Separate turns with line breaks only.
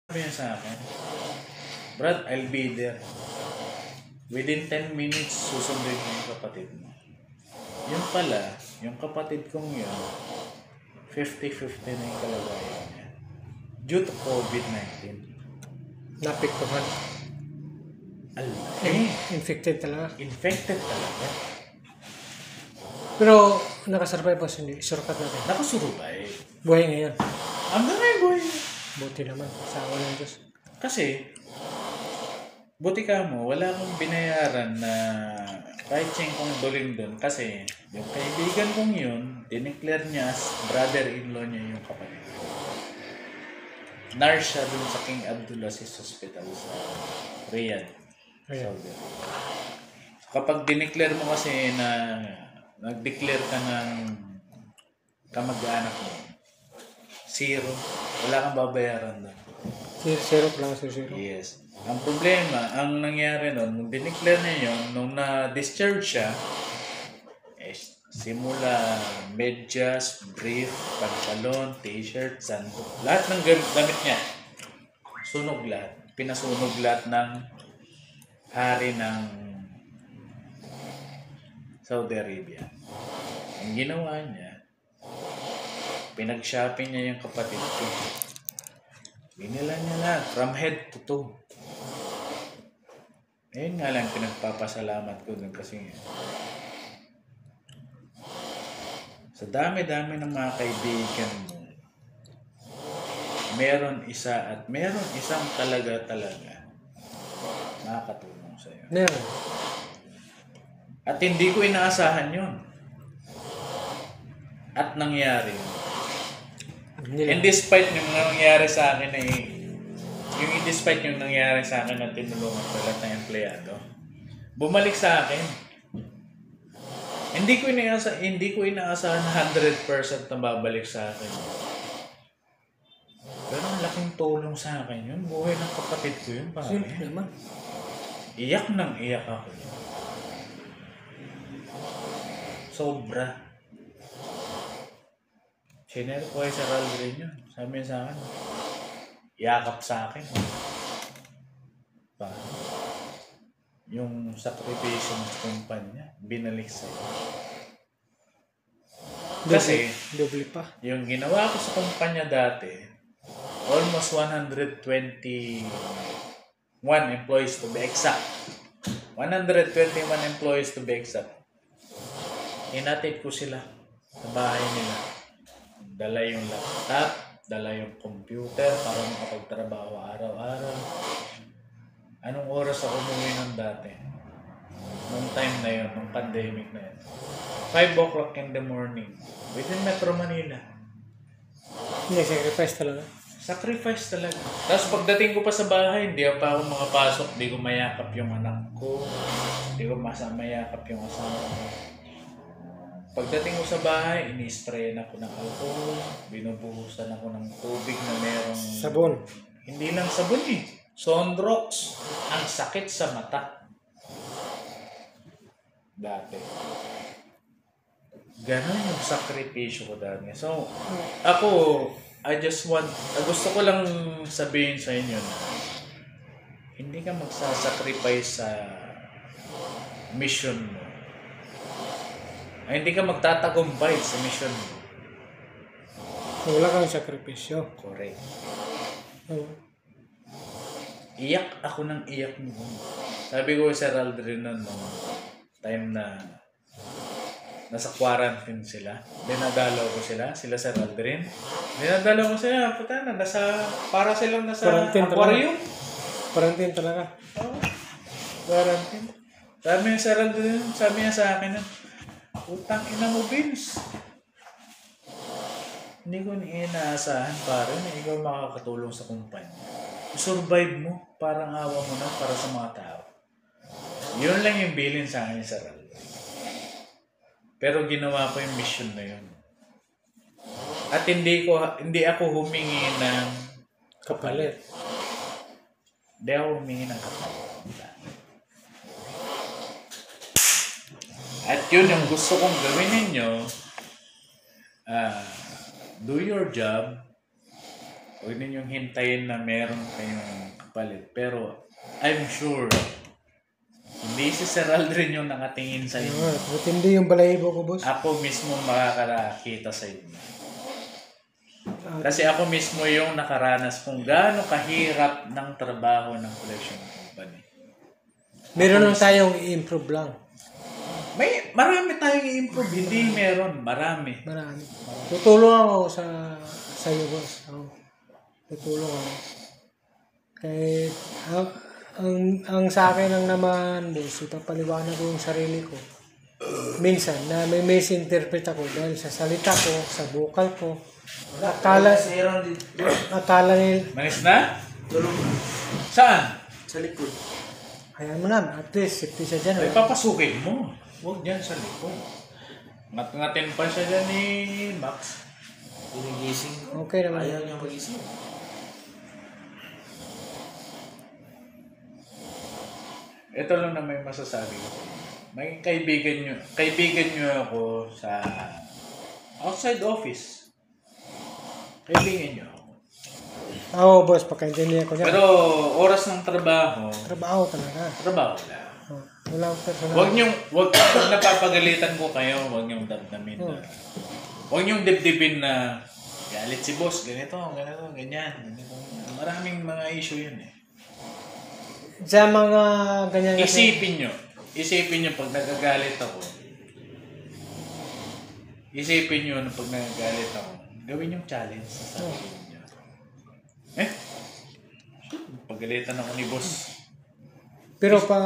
Sabi niya sa akin, Brad, I'll be there. Within 10 minutes, susundin mo yung kapatid mo. Yung pala, yung kapatid kong yun, 50-50 na yung kalagayan niya. Due to COVID-19.
Napiktuhan. Infected talaga.
Infected talaga.
Pero nakasurvive pa siya. Shortcut natin.
Nakasurvive.
Buhay ngayon.
Hanggang ngayon, boy.
Buti naman. Sa awa ng Diyos.
Kasi, buti ka mo, wala akong binayaran na kahit siyang kong duling doon. Kasi, yung kaibigan kong yun, dineclare niya as brother-in-law niya yung kapatid. Nurse siya dun sa King Abdulaziz Hospital sa Riyadh. Saudi. So, kapag dineclare mo kasi na nag-declare ka ng kamag-anak mo, zero. Wala kang babayaran doon.
Zero lang. Zero.
Yes. Ang problema, ang nangyari noon, nung dineclare niya yun, nung na-discharge siya, simula medyas, brief, pantalon, t-shirt, sando. Lahat ng gamit niya. Sunog lahat. Pinasunog lahat ng hari ng Saudi Arabia. Ang ginawa niya, pinag-shopping niya yung kapatid ko. Binila niya lahat, from head to toe. Ayun nga lang, pinagpapasalamat ko dun kasi sa dami-dami ng mga kaibigan mo, meron isa at meron isang talaga makakatulong sa'yo.
Meron.
At hindi ko inaasahan yun. At nangyari yun. And despite yung nangyari sa akin despite yung nangyari sa akin na tinulungan ko lahat ng empleyado, bumalik sa akin. Hindi ko inaasahan na 100% na babalik sa akin. Pero ang laking tulong sa akin yun. Buhay ng kapatid ko yun.
Simple naman.
Iyak ako. Sobra. Siner ko ay sa Raldrin yun. Sabi niya sa akin, yakap sa akin. Yung sakripisyo ng kumpanya, binalik sa'yo. Kasi,
doble pa.
yung ginawa ko sa kumpanya dati, almost 121 employees to be exact. 121 employees to be exact. Inatid ko sila sa bahay nila. Dala yung laptop, dala yung computer para makapagtrabaho araw-araw. Anong oras ako umuwi ng dati? Nung time na yun, nung pandemic na yun. 5 o'clock in the morning. Within Metro Manila.
Hindi, sacrifice talaga.
Sacrifice talaga. Tapos pagdating ko pa sa bahay, hindi pa ako makapasok. Hindi ko mayakap yung anak ko. Hindi ko mayakap yung asawa ko. Pagdating ko sa bahay, ini-sprayan ako ng alcohol. Binubuhusan ako ng tubig na merong...
Sabon.
Hindi lang sabon eh. Sondrox. Ang sakit sa mata. Dati. Ganon yung sakripisyo ko dati. So, ako, gusto ko lang sabihin sa inyo na hindi ka magsasacrifice sa mission mo. Ay, hindi ka magtatagumpay sa mission mo.
Wala kang sakripisyo.
Correct.
Oo.
Iyak ako ng iyak mo. Sabi ko sa Aldrin noon, time na nasa quarantine sila. Dinadalaw ko sila sa Aldrin. Dinadalaw ko sila, puta na, para silang nasa aquarium.
Quarantine talaga.
Oo. Quarantine. Sabi niya sa Aldrin, sabi niya sa akin, utang ina mo, Vince. Hindi ko inaasahan pare na ikaw makakatulong sa kumpanya. Survive mo, parang awa mo na para sa mga tao. Yun lang yung bilin sa akin sa Ral. Pero ginawa ko yung mission na yun. At hindi ako humingi ng kapalit. Hindi ako humingi ng kapalit. At yun yung gusto kong gawin ninyo. Do your job Huwag ninyong hintayin na meron kayong kapalit. Pero, I'm sure, hindi si Sir Aldrin yung nakatingin sa inyo.
Matindi yung balahibo ko, boss.
Ako mismo makakakita sa inyo. Kasi ako mismo yung nakaranas kung gaano kahirap ng trabaho ng collection company.
Meron lang tayong i-improve lang.
Marami tayong i-improve. Hindi meron. Marami.
Marami. Tutulong ako sa iyo, boss. Tutulong ako. Kahit ang sa akin lang naman, boss, ipapaliwanag ko yung sarili ko. Minsan, na may misinterpret ako dahil sa salita ko, sa vocal ko. Akala nila,
Manis na?
Tulong
Saan?
sa likod.
hayaan mo na, at least, safety siya dyan.
Ay, papasukin mo. Huwag dyan sa likod. Ngat-ngatin pa siya dyan ni Max.
Ginigising.
Okay naman.
Ayaw niya magising.
Ito lang na may masasabi ko. May kaibigan nyo ako sa outside office. Kaibigan nyo ako.
Oo, boss, pagkaintindihan ko dyan.
Pero oras ng trabaho
Talaga.
lang.
Wala akong personal.
Wag napapagalitan ko kayo, wag niyong damdamin na. Wag niyong dibdibin na galit si boss, ganito, ganyan. Maraming mga issue yun eh.
Sa mga ganyan
Isipin nyo pag nagagalit ako. Isipin nyo na pag nagagalit ako, gawin yung challenge sa sarili nyo. Pagalitan ako ni boss.
Pero pa